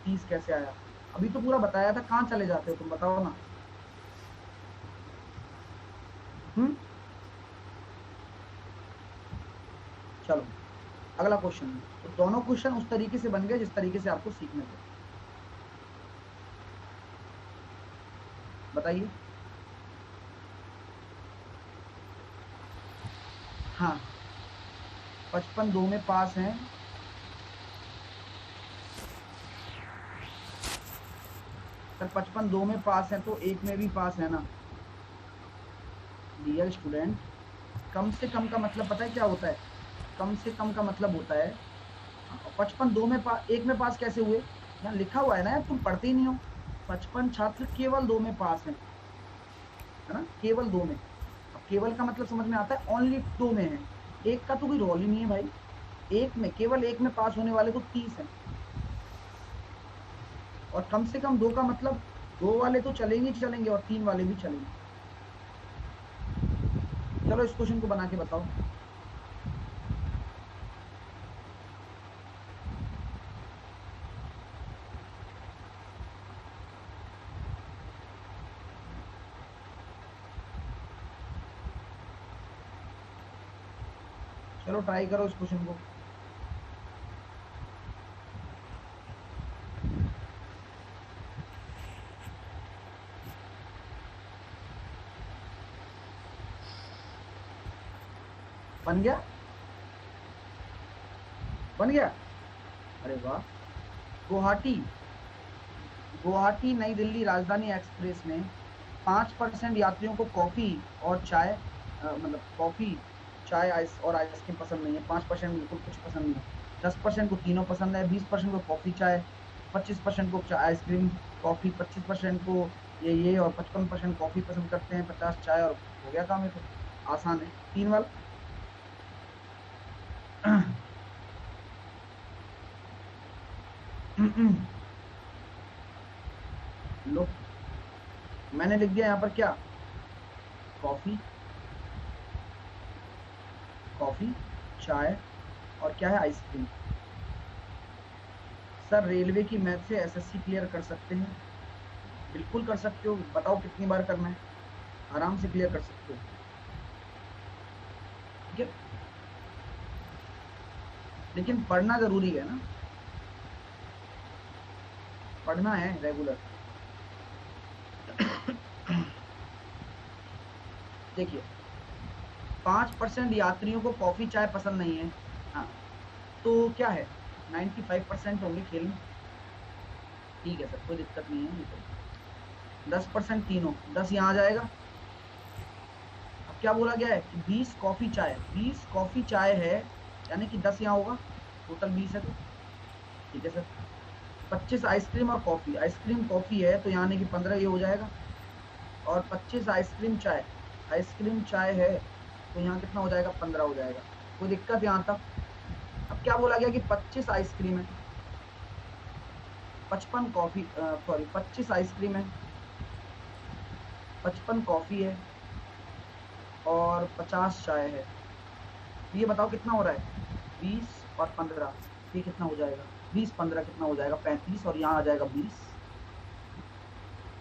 30 कैसे आया। अभी तो पूरा बताया था, कहाँ चले जाते हो तुम, बताओ ना। चलो अगला क्वेश्चन। तो दोनों क्वेश्चन उस तरीके से बन गए जिस तरीके से आपको सीखने थे। बताइए। हाँ 55 2 में पास हैं, सर 55 2 में पास है तो 1 में भी पास है ना। डियर स्टूडेंट, कम से कम का मतलब पता है क्या होता है? कम से कम का मतलब होता है 55 2 में पास, 1 में पास कैसे हुए? यहाँ लिखा हुआ है ना यार, तुम पढ़ते ही नहीं हो। 55 छात्र केवल 2 में पास हैं, है ना, केवल 2 में। अब केवल का मतलब समझ में आता है, ओनली 2 में है, एक का तो कोई रोल ही नहीं है भाई। एक में, केवल 1 में पास होने वाले तो 30 हैं। और कम से कम 2 का मतलब 2 वाले तो चलेंगे चलेंगे और 3 वाले भी चलेंगे। चलो इस क्वेश्चन को बना के बताओ। चलो ट्राई करो इस क्वेश्चन को। बन गया, बन गया, अरे वाह। गुवाहाटी गुवाहाटी नई दिल्ली राजधानी एक्सप्रेस में 5% यात्रियों को कॉफी और चाय मतलब कॉफी चाय आइस और आइसक्रीम पसंद नहीं है। 5% बिल्कुल कुछ पसंद नहीं है। 10% को तीनों पसंद है। 20% को कॉफी चाय, 25% को आइसक्रीम कॉफी, 25% को ये और 55% कॉफी पसंद करते हैं, 50 चाय। और हो गया काम, है तो आसान है, 3 वाला। लो, मैंने लिख दिया यहाँ पर क्या, कॉफी, कॉफी चाय और क्या है, आइसक्रीम। सर रेलवे की मैथ से एसएससी क्लियर कर सकते हैं? बिल्कुल कर सकते हो, बताओ कितनी बार करना है, आराम से क्लियर कर सकते हो। ठीक है, लेकिन पढ़ना जरूरी है ना, पढ़ना है रेगुलर। देखिए, 5% यात्रियों को कॉफी चाय पसंद नहीं है। हाँ, तो क्या है, 95% होंगे खेल में। ठीक है सर, कोई दिक्कत नहीं है। ये तो 10% तीनों, 10 यहाँ आ जाएगा। अब क्या बोला गया है कि 20 कॉफी चाय, 20 कॉफी चाय है, यानी कि 10 यहाँ होगा, टोटल 20 है तो। ठीक है सर। 25 आइसक्रीम और कॉफी, आइसक्रीम कॉफी है तो यानी कि 15 ये हो जाएगा। और 25 आइसक्रीम चाय, आइसक्रीम चाय है तो यहाँ कितना हो जाएगा, 15 हो जाएगा। कोई दिक्कत यहाँ तक? अब क्या बोला गया कि 25 आइसक्रीम है, 55 कॉफी, सॉरी 25 आइसक्रीम है, 55 कॉफी है और 50 चाय है। तो ये बताओ कितना हो रहा है, 20 और 15, ये कितना हो जाएगा, 20 15 कितना हो जाएगा, 35, और यहाँ आ जाएगा 20।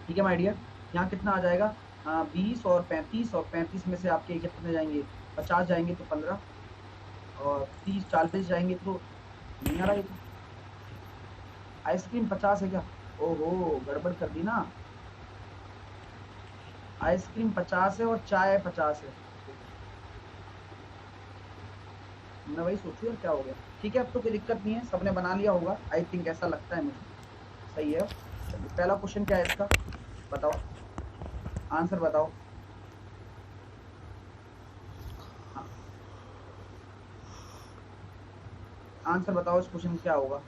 ठीक है माय डियर, यहाँ कितना आ जाएगा, 20 और 35, और 35 में से आपके कितने जाएंगे, 50 जाएंगे तो 15, और 30 40 जाएंगे तो नहीं आ रहा। ये तो आइसक्रीम 50 है क्या, ओहो गड़बड़ कर दी ना। आइसक्रीम 50 है और चाय 50 है, मैं वही सोचू यार क्या हो गया। ठीक है, अब तो कोई दिक्कत नहीं है, सबने बना लिया होगा आई थिंक, ऐसा लगता है मुझे। सही है। चलिए, पहला क्वेश्चन क्या है इसका, बताओ, आंसर बताओ। हाँ, आंसर बताओ इस क्वेश्चन क्या होगा।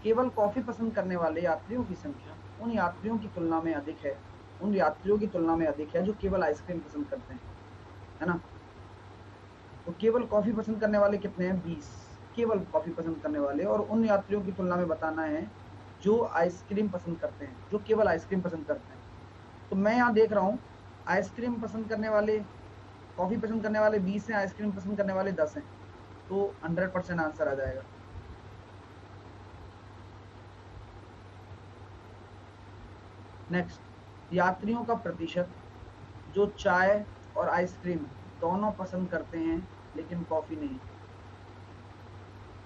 केवल कॉफी पसंद करने वाले यात्रियों की संख्या उन यात्रियों की तुलना में अधिक है, उन यात्रियों की तुलना में अधिक है जो केवल आइसक्रीम पसंद करते हैं, है ना। तो केवल कॉफी पसंद करने वाले कितने हैं, 20, केवल कॉफी पसंद करने वाले, और उन यात्रियों की तुलना में बताना है जो आइसक्रीम पसंद करते हैं, जो केवल आइसक्रीम पसंद करते हैं। तो मैं यहाँ देख रहा हूँ, आइसक्रीम पसंद करने वाले, कॉफी पसंद करने वाले 20 हैं, आइसक्रीम पसंद करने वाले 10 हैं, तो 100% आंसर आ जाएगा। नेक्स्ट, यात्रियों का प्रतिशत जो चाय और आइसक्रीम दोनों पसंद करते हैं लेकिन कॉफी नहीं।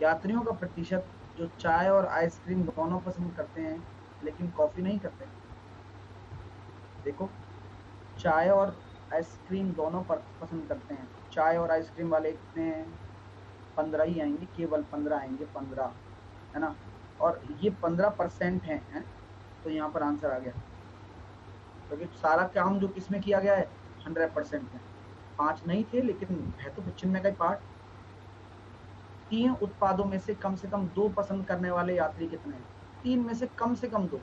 यात्रियों का प्रतिशत जो चाय और आइसक्रीम दोनों पसंद करते हैं लेकिन कॉफी नहीं करते। देखो, चाय और आइसक्रीम दोनों पर पसंद करते हैं, चाय और आइसक्रीम वाले कितने हैं, 15 ही आएंगे, केवल 15 आएंगे, 15, है ना। और ये 15% है, तो यहाँ पर आंसर आ गया, क्योंकि तो सारा काम जो किसमें किया गया है, 100% में। 5 नहीं थे लेकिन है तो पिछिन्ने का ही पार्ट। 3 उत्पादों में से कम 2 पसंद करने वाले यात्री कितने हैं, 3 में से कम 2,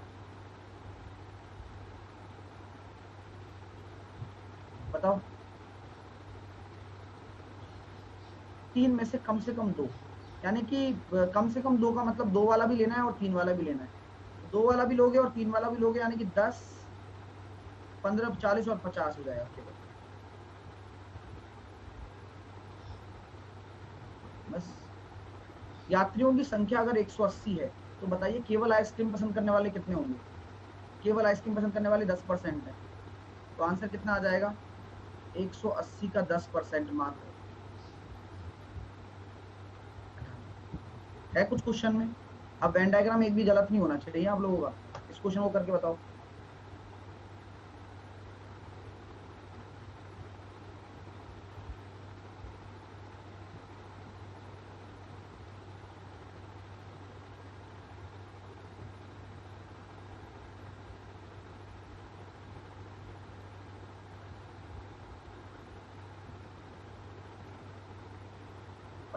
बताओ। 3 में से कम 2, यानी कि कम से कम 2 का मतलब 2 वाला भी लेना है और 3 वाला भी लेना है। 2 वाला भी लोगे और 3 वाला भी लोगे, यानी कि 10 15 40 और 50 हो जाएगा आपके पास। बस, यात्रियों की संख्या अगर 180 है तो बताइए केवल आइसक्रीम पसंद करने वाले कितने होंगे। केवल आइसक्रीम पसंद करने वाले 10% है, तो आंसर कितना आ जाएगा, 180 का 10% मात्र। है कुछ क्वेश्चन में, अब वेन डायग्राम एक भी गलत नहीं होना चाहिए आप लोगों का। इस क्वेश्चन को करके बताओ।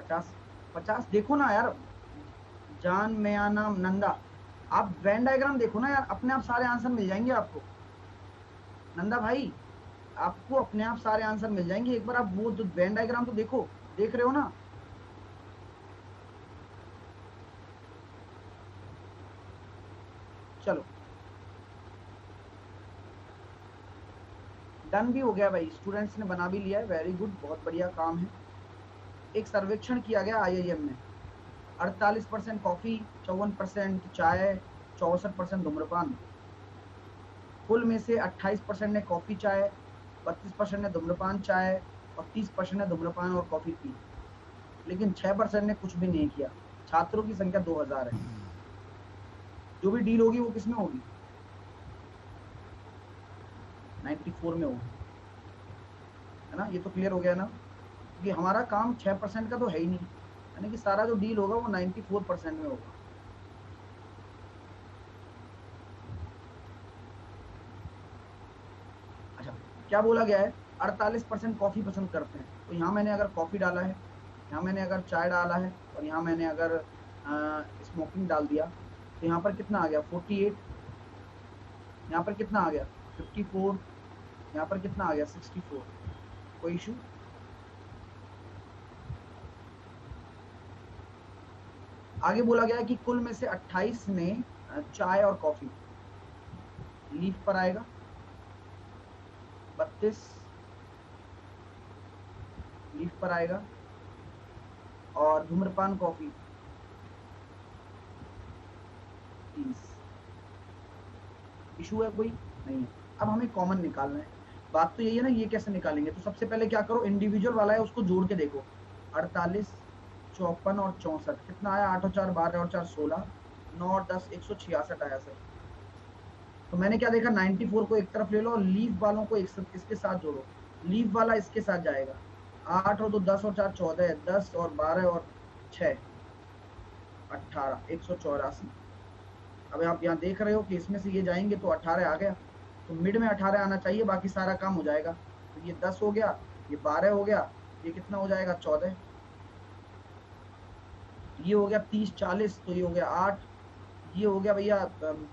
50 50 देखो ना यार, जान मेरा नाम नंदा, आप वेन डायग्राम देखो ना यार, अपने आप सारे आंसर मिल जाएंगे आपको। नंदा भाई, आपको अपने आप सारे आंसर मिल जाएंगे, एक बार आप वो जो वेन डायग्राम तो देखो, देख रहे हो ना? चलो डन भी हो गया भाई, स्टूडेंट्स ने बना भी लिया है, वेरी गुड, बहुत बढ़िया काम है। एक सर्वेक्षण किया गया आईआईएम में, 48% कॉफी, 54% चाय, 64% धूम्रपान। कुल में से 28% ने कॉफी चाय, 32% ने धूम्रपान चाय और 30% ने धूम्रपान और कॉफी पी, लेकिन 6% ने कुछ भी नहीं किया। छात्रों की संख्या 2000 है। जो भी डील होगी वो किसमें होगी? 94 में होगी, है ना? ये तो क्लियर हो गया ना, क्योंकि हमारा काम 6% का तो है ही नहीं, यानी कि सारा जो डील होगा वो 94% में होगा। अच्छा, क्या बोला गया है? 48% कॉफी पसंद करते हैं, तो यहाँ मैंने अगर कॉफी डाला है, यहाँ मैंने अगर चाय डाला है, और यहाँ मैंने अगर स्मोकिंग डाल दिया, तो यहाँ पर कितना आ गया? 48। यहाँ पर कितना आ गया? 54। यहाँ पर कितना आ गया? 64। कोई इशू? आगे बोला गया है कि कुल में से 28 ने चाय और कॉफी, लीफ पर आएगा 32, लीफ पर आएगा, और धूम्रपान कॉफी 30। इशू है कोई? नहीं है। अब हमें कॉमन निकालना है, बात तो यही है ना, ये कैसे निकालेंगे? तो सबसे पहले क्या करो, इंडिविजुअल वाला है उसको जोड़ के देखो। 48, 54 और 64 कितना आया? 8 और 4 12 और 4 16, 9 और 10 166 आया सर। तो मैंने क्या देखा, 94 को एक तरफ ले लो और लीफ वालों को इसके साथ जोड़ो, लीफ वाला इसके साथ जाएगा। 8 और 2 10 और 4 14, 10 और 12 और 6 18, 184। अब आप यहाँ देख रहे हो कि इसमें से ये जाएंगे तो 18 आ गया, तो मिड में 18 आना चाहिए, बाकी सारा काम हो जाएगा। तो ये 10 हो गया, ये 12 हो गया, ये कितना हो जाएगा? 14। ये हो गया 30 40, तो ये हो गया 8। ये हो गया भैया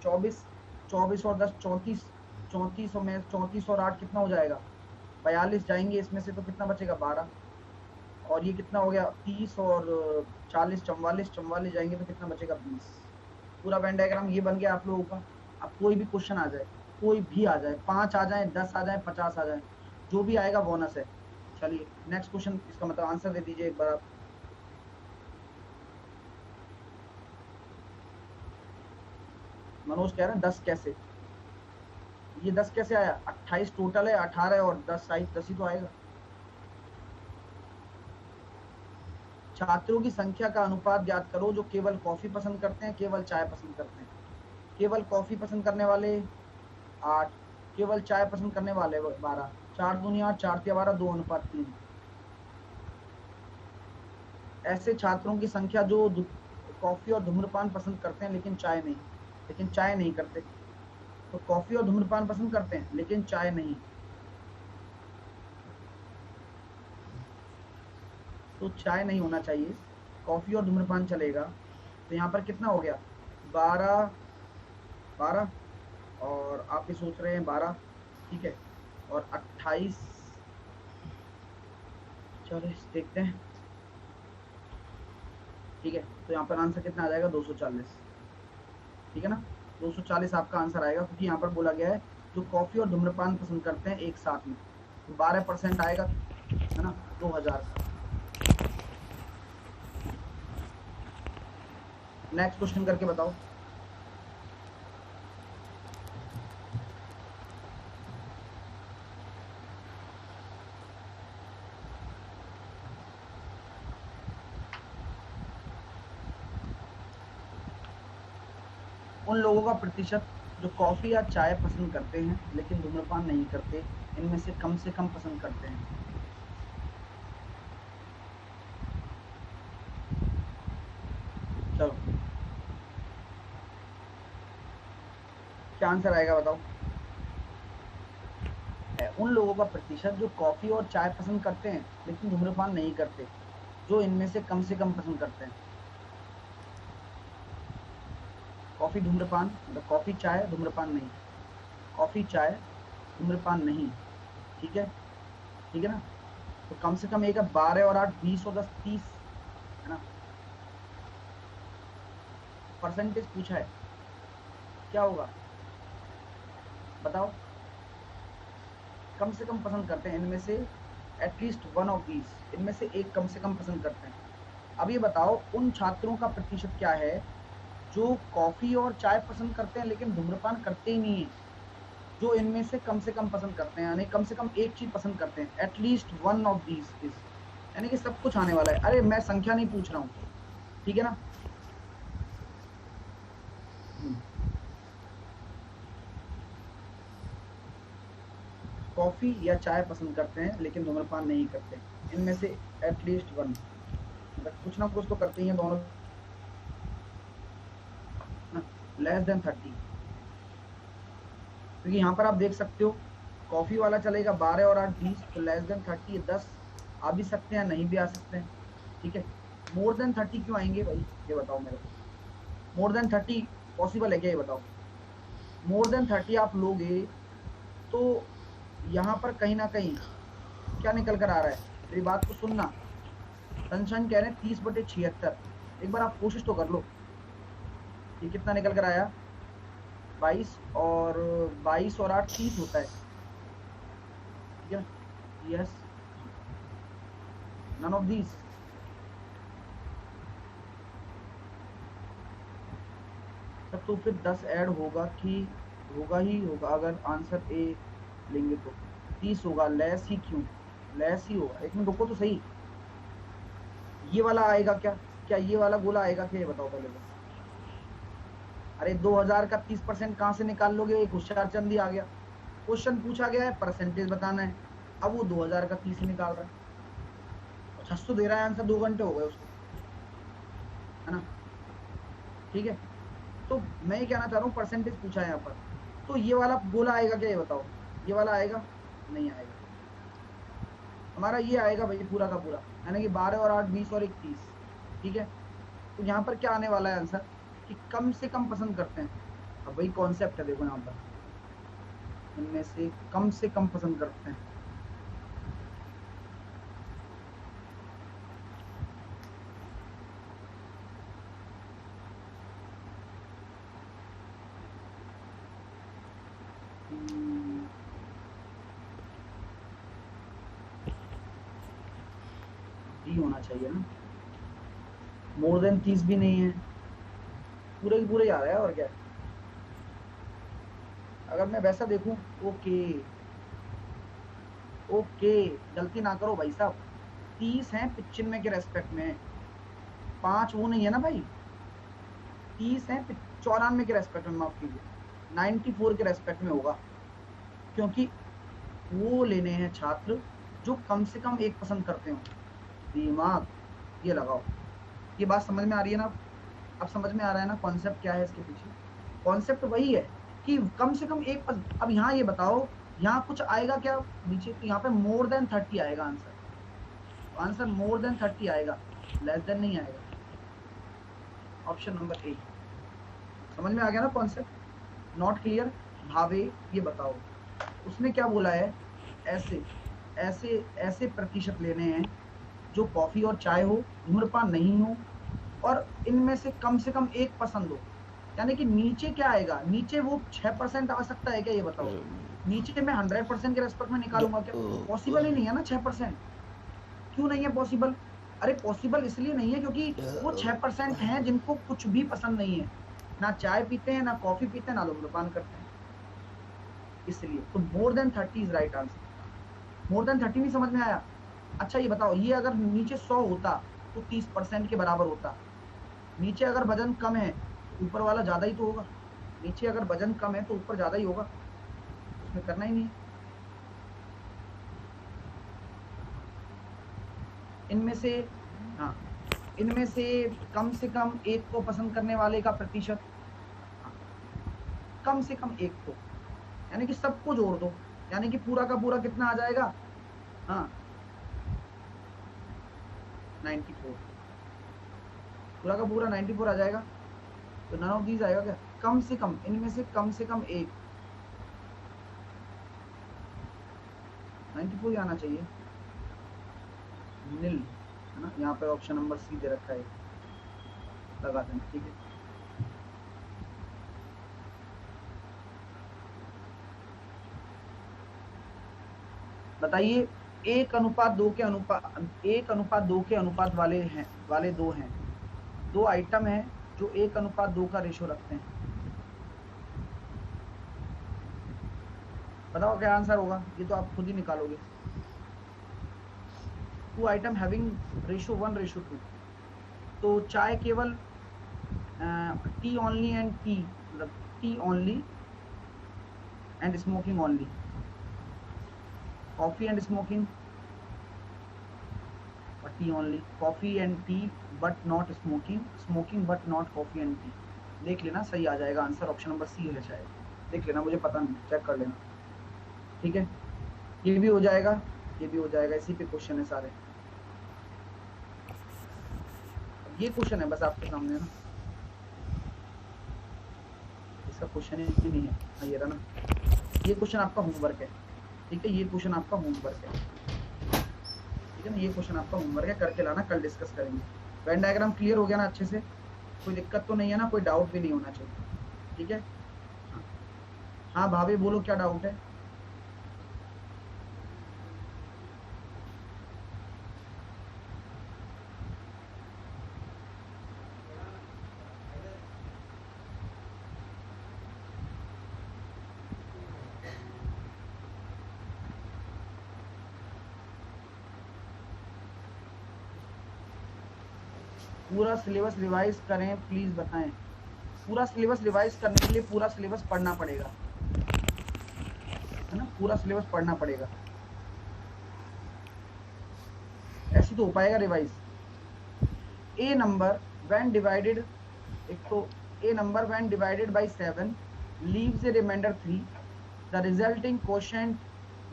24, 24 और 10 34, 34 और मैं 34 और 8 कितना हो जाएगा? 42 जाएंगे इसमें से, तो कितना बचेगा? 12। और ये कितना हो गया? 30 और 40 44, 44 जाएंगे तो कितना बचेगा? 20। पूरा वेन डायग्राम ये बन गया आप लोगों का। अब कोई भी क्वेश्चन आ जाए, कोई भी आ जाए, 5 आ जाए, 10 आ जाए, 50 आ जाए, जो भी आएगा बोनस है। चलिए नेक्स्ट क्वेश्चन, इसका मतलब आंसर दे दीजिए एक बार आप। मनोज कह रहे हैं 10 कैसे? ये 10 कैसे आया? 28 टोटल है, 18 और 10 साइज 10 ही तो आएगा। छात्रों की संख्या का अनुपात ज्ञात करो जो केवल कॉफी पसंद करते हैं, केवल चाय पसंद करते हैं। केवल कॉफी पसंद करने वाले 8, केवल चाय पसंद करने वाले 12, 4 दूनी 8, 4 तिया 12, 2:3। ऐसे छात्रों की संख्या जो कॉफी और धूम्रपान पसंद करते हैं लेकिन चाय नहीं करते। तो कॉफी और धूम्रपान पसंद करते हैं लेकिन चाय नहीं, तो चाय नहीं होना चाहिए, कॉफी और धूम्रपान चलेगा। तो यहाँ पर कितना हो गया? 12 12, और आप भी सोच रहे हैं 12, ठीक है, और 28। चलो देखते हैं, ठीक है। तो यहाँ पर आंसर कितना आ जाएगा? 240, ठीक है ना? 240 आपका आंसर आएगा, क्योंकि यहाँ पर बोला गया है जो कॉफी और धूम्रपान पसंद करते हैं एक साथ में, तो 12% आएगा, है ना? 2000 का। नेक्स्ट क्वेश्चन करके बताओ। उन लोगों का प्रतिशत जो कॉफी या चाय पसंद करते हैं लेकिन धूम्रपान नहीं करते, इनमें से कम पसंद करते हैं। चलो क्या आंसर आएगा बताओ? उन लोगों का प्रतिशत जो कॉफी और चाय पसंद करते हैं लेकिन धूम्रपान नहीं करते, जो इनमें से कम पसंद करते हैं। कॉफी धूम्रपान, मतलब कॉफी चाय धूम्रपान नहीं, कॉफी चाय धूम्रपान नहीं, ठीक है, ठीक है ना। तो कम से कम एक है, 12 और 8 20 और 10 30, है ना। परसेंटेज पूछा है, क्या होगा बताओ। कम से कम पसंद करते हैं इनमें से, एटलीस्ट वन ऑफ दीज, इनमें से एक कम से कम पसंद करते हैं। अब ये बताओ उन छात्रों का प्रतिशत क्या है जो कॉफी और चाय पसंद करते हैं लेकिन धूम्रपान करते ही नहीं है। जो इनमें से कम पसंद करते हैं, यानी कम से कम एक चीज पसंद करते हैं, at least one of these is, यानी कि सब कुछ आने वाला है। अरे मैं संख्या नहीं पूछ रहा हूँ, ठीक है ना। कॉफी या चाय पसंद करते हैं लेकिन धूम्रपान नहीं करते, इनमें से एटलीस्ट वन, मतलब कुछ ना कुछ तो करते ही हैं दोनों, लेस देन 30। क्योंकि यहाँ पर आप देख सकते हो कॉफी वाला चलेगा 12 और 8 20, तो लेस देन 30 10 आ भी सकते हैं, नहीं भी आ सकते हैं, ठीक है। मोर देन 30 क्यों आएंगे भाई, ये बताओ मेरे को। मोर देन 30 पॉसिबल है क्या, ये बताओ। मोर देन 30 आप लोगे तो यहाँ पर कहीं ना कहीं क्या निकल कर आ रहा है, मेरी बात को सुनना। सनशाइन कह रहे हैं 30/76, एक बार आप कोशिश तो कर लो। ये कितना निकल कर आया, 22, और 22 और 8 30 होता है, ठीक है। Yes, none of these. सब तो फिर 10 ऐड होगा कि, होगा ही होगा, अगर आंसर ए लेंगे तो 30 होगा, लेस ही क्यों, लेस ही होगा। एक मिनट रुको तो सही, ये वाला आएगा क्या, क्या ये वाला गोला आएगा क्या, ये बताओ पहले तो। अरे 2000 का 30% कहाँ से निकाल लोगे, एक होशियार चंदी आ गया। क्वेश्चन पूछा गया है, परसेंटेज बताना है, अब वो 2000 का 30 निकाल रहा है, 600 दे रहा है आंसर, 2 घंटे हो गए उसको, है ना, ठीक है। तो मैं ये कहना चाह रहा हूँ परसेंटेज पूछा है यहाँ पर, तो ये वाला गोला आएगा क्या, ये बताओ। ये वाला आएगा, नहीं आएगा। हमारा ये आएगा भाई पूरा का पूरा, यानी कि 12 और 8 20 और 1 30, ठीक है। तो यहाँ पर क्या आने वाला है आंसर, कि कम से कम पसंद करते हैं। अब वही कॉन्सेप्ट है, देखो यहाँ पर, इनमें से कम पसंद करते हैं। डी होना चाहिए ना, मोर देन 30 भी नहीं है, पूरे ही पूरे आ रहा है, और क्या है। अगर मैं वैसा देखूं, ओके, ओके, गलती ना करो भाई साहब, 30 है 95 के रेस्पेक्ट में, 5 वो नहीं है ना भाई, 30 है 94 के रेस्पेक्ट में, माफ कीजिए 94 के रेस्पेक्ट में होगा, क्योंकि वो लेने हैं छात्र जो कम से कम एक पसंद करते हो। दिमाग ये लगाओ, ये बात समझ में आ रही है ना। अब समझ में आ रहा है ना कॉन्सेप्ट क्या है इसके पीछे। कॉन्सेप्ट वही है कि कम से कम एक अब यहाँ ये बताओ, यहाँ कुछ आएगा क्या नीचे, तो यहाँ पे मोर देन 30 आएगा आंसर, तो आंसर मोर देन 30 आएगा, लेस देन नहीं आएगा। Option number A. समझ में आ गया ना कॉन्सेप्ट, नॉट क्लियर भावे, ये बताओ उसने क्या बोला है। ऐसे ऐसे ऐसे प्रतिशत लेने हैं जो कॉफी और चाय हो, धूम्रपान नहीं हो, और इनमें से कम एक पसंद हो। यानी कि नीचे क्या आएगा, नीचे वो 6% आ सकता है क्या, ये बताओ। नीचे मैं 100% के रेस्पेक्ट में निकालूंगा क्या, पॉसिबल ही नहीं है ना 6%। क्यों नहीं है पॉसिबल, अरे पॉसिबल इसलिए नहीं है क्योंकि वो 6% हैं जिनको कुछ भी पसंद नहीं है, ना चाय पीते हैं, ना कॉफी पीते हैं, ना धूम्रपान करते हैं, इसलिए तो more than 30 is right answer. More than 30 नहीं समझ में आया। अच्छा ये बताओ, ये अगर नीचे 100 होता तो 30% के बराबर होता। नीचे अगर वजन कम है तो ऊपर वाला ज्यादा ही तो होगा, नीचे अगर वजन कम है तो ऊपर ज्यादा ही होगा, उसमें करना ही नहीं है। इनमें से, हाँ, इनमें से कम एक को पसंद करने वाले का प्रतिशत, हाँ, कम से कम एक को, यानी कि सबको जोड़ दो, यानी कि पूरा का पूरा कितना आ जाएगा, हाँ, 94, पूरा का पूरा 94 आ जाएगा। तो नन ऑफ दीज आएगा क्या? कम से कम इनमें से कम एक 94 ही आना चाहिए। नील है ना, यहाँ पे ऑप्शन नंबर सी दे रखा है, लगा देना। ठीक है, बताइए 1:2 के अनुपात वाले दो हैं, दो आइटम हैं जो 1:2 का रेशो रखते हैं। बताओ क्या आंसर होगा, ये तो आप खुद ही निकालोगे। 2 आइटम हैविंग रेशो 1:2, तो चाय केवल टी ओनली एंड टी, मतलब tea only and smoking only, coffee and smoking और tea only, coffee and tea but not smoking, smoking but not coffee and tea. देख लेना, सही आ जाएगा आंसर, ऑप्शन नंबर सी है शायद, देख लेना, मुझे पता नहीं, चेक कर लेना। ठीक है, ये भी हो जाएगा, ये भी हो जाएगा, इसी पे क्वेश्चन है सारे। ये क्वेश्चन है बस आपके सामने ना, इसका क्वेश्चन ही नहीं है। हाँ ये रहा ना, ये क्वेश्चन आपका होमवर्क है। ठीक है, ये क्वेश्चन आपका होमवर्क है। ठीक है ना, ये क्वेश्चन आपका होमवर्क है, करके लाना, कल डिस्कस करेंगे। वेन डायग्राम क्लियर हो गया ना अच्छे से? कोई दिक्कत तो नहीं है ना, कोई डाउट भी नहीं होना चाहिए। ठीक है, हाँ भाभी बोलो क्या डाउट है? पूरा सिलेबस रिवाइज करें प्लीज बताएं। पूरा सिलेबस रिवाइज करने के लिए पूरा सिलेबस पढ़ना पड़ेगा, है ना, पूरा सिलेबस पढ़ना पड़ेगा, ऐसे तो हो पाएगा revise. A number when divided, एक तो a number when divided by 7 leaves a remainder 3, the resulting quotient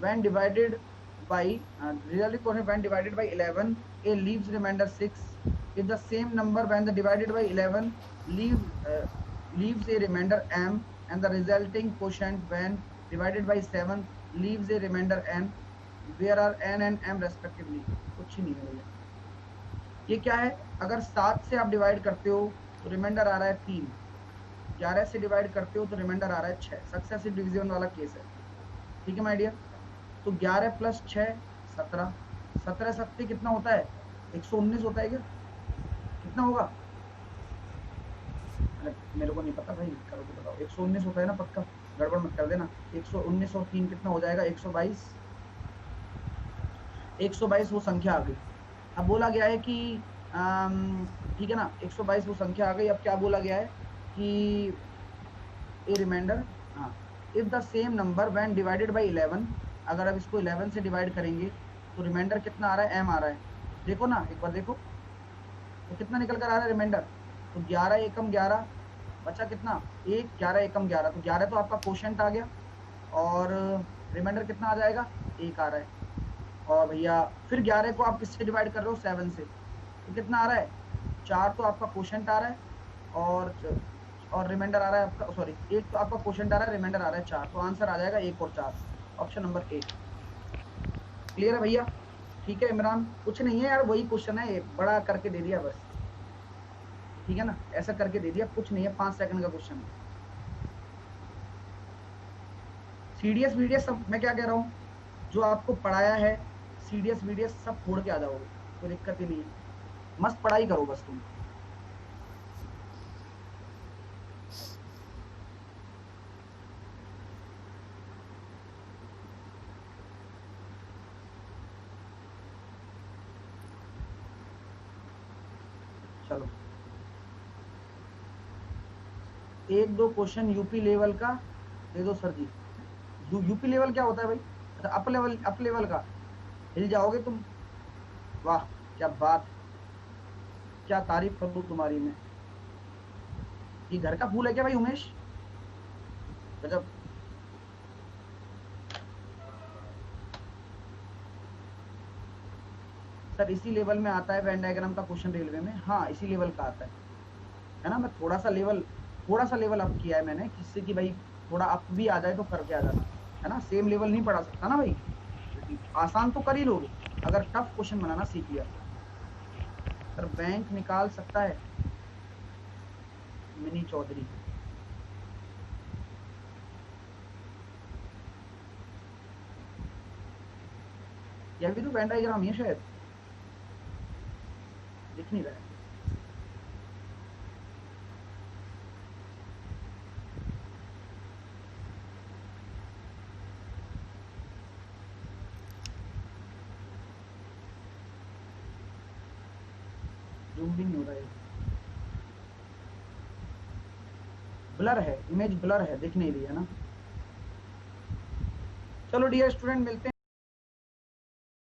when divided by when divided by 11 a leaves remainder 6, if the same number when the divided by 11 leaves a remainder m and the resulting quotient when divided by 7 leaves a remainder n, where are n and m respectively? कुछ ही नहीं है भैया। ये क्या है, अगर 7 से आप डिवाइड करते हो तो रिमाइंडर आ रहा है 3, 11 से डिवाइड करते हो तो रिमाइंडर आ रहा है 6, सक्सेसिव डिवीजन वाला केस है। ठीक है माय डियर, तो 11 + 6 17, 17 सत्ते कितना होता है? 119 होता है क्या? कितना होगा? अरे मेरे को नहीं पता भाई, करो तो बताओ। 119 होता है ना पक्का, गड़बड़ मत कर देना। 119 और 3 कितना हो जाएगा? 122। 122 वो संख्या आ गई। अब बोला गया है कि ठीक है ना, 122 वो संख्या आ गई। अब क्या बोला गया है कि ए रिमाइंडर, हाँ, if the same number when divided bye 11, अगर अब इसको 11 से डिवाइड करेंगे तो रिमाइंडर कितना आ रहा है? m आ रहा है। देखो ना, एक बार देखो तो कितना निकल कर आ रहा है रिमाइंडर। तो 11 एकम 11 बचा कितना? 1, 11 एकम 11, तो 11 तो आपका क्वोशिएंट आ गया और रिमाइंडर कितना आ जाएगा? 1 आ रहा है। और भैया फिर 11 को आप किससे डिवाइड कर रहे हो? 7 से, तो कितना आ रहा है? 4 तो आपका क्वोशिएंट आ रहा है और रिमाइंडर आ रहा है आपका, सॉरी 1 तो आपका क्वोशिएंट आ रहा है, रिमाइंडर आ रहा है 4, तो आंसर आ जाएगा 1 और 4, ऑप्शन नंबर ए। क्लियर है भैया? ठीक है इमरान, कुछ नहीं है यार, वही क्वेश्चन है, बड़ा करके दे दिया बस। ठीक है ना, ऐसा करके दे दिया, कुछ नहीं है, 5 सेकंड का क्वेश्चन है। सीडीएस वीडीएस सब मैं क्या कह रहा हूँ, जो आपको पढ़ाया है सीडीएस वीडीएस सब छोड़ के आ जाओगे, कोई दिक्कत ही नहीं है, मस्त पढ़ाई करो बस तुम। चलो 1-2 क्वेश्चन यूपी लेवल का दे दो सर जी। यूपी लेवल क्या होता है भाई? अच्छा अप लेवल का, हिल जाओगे तुम। वाह क्या बात, क्या तारीफ करूं तुम्हारी मैं। ये घर का फूल है क्या भाई उमेश? गजब। सर इसी लेवल में आता है वेन डायग्राम का क्वेश्चन रेलवे में, हाँ इसी लेवल का आता है ना। मैं थोड़ा सा लेवल अप किया है मैंने, जिससे कि भाई थोड़ा अप भी आ जाए तो करके आ जाना, है ना। सेम लेवल नहीं पढ़ा सकता ना भाई, आसान तो कर ही लोगे अगर टफ क्वेश्चन बनाना सीख लिया तो। सर बैंक निकाल सकता है मिनी चौधरी, यह भी तो वेन डायग्राम ही है शायद, दिख नहीं रहा है। जूम भी नहीं हो रहा है, ब्लर है, इमेज ब्लर है, दिख नहीं रही है ना। चलो डियर स्टूडेंट मिलते हैं।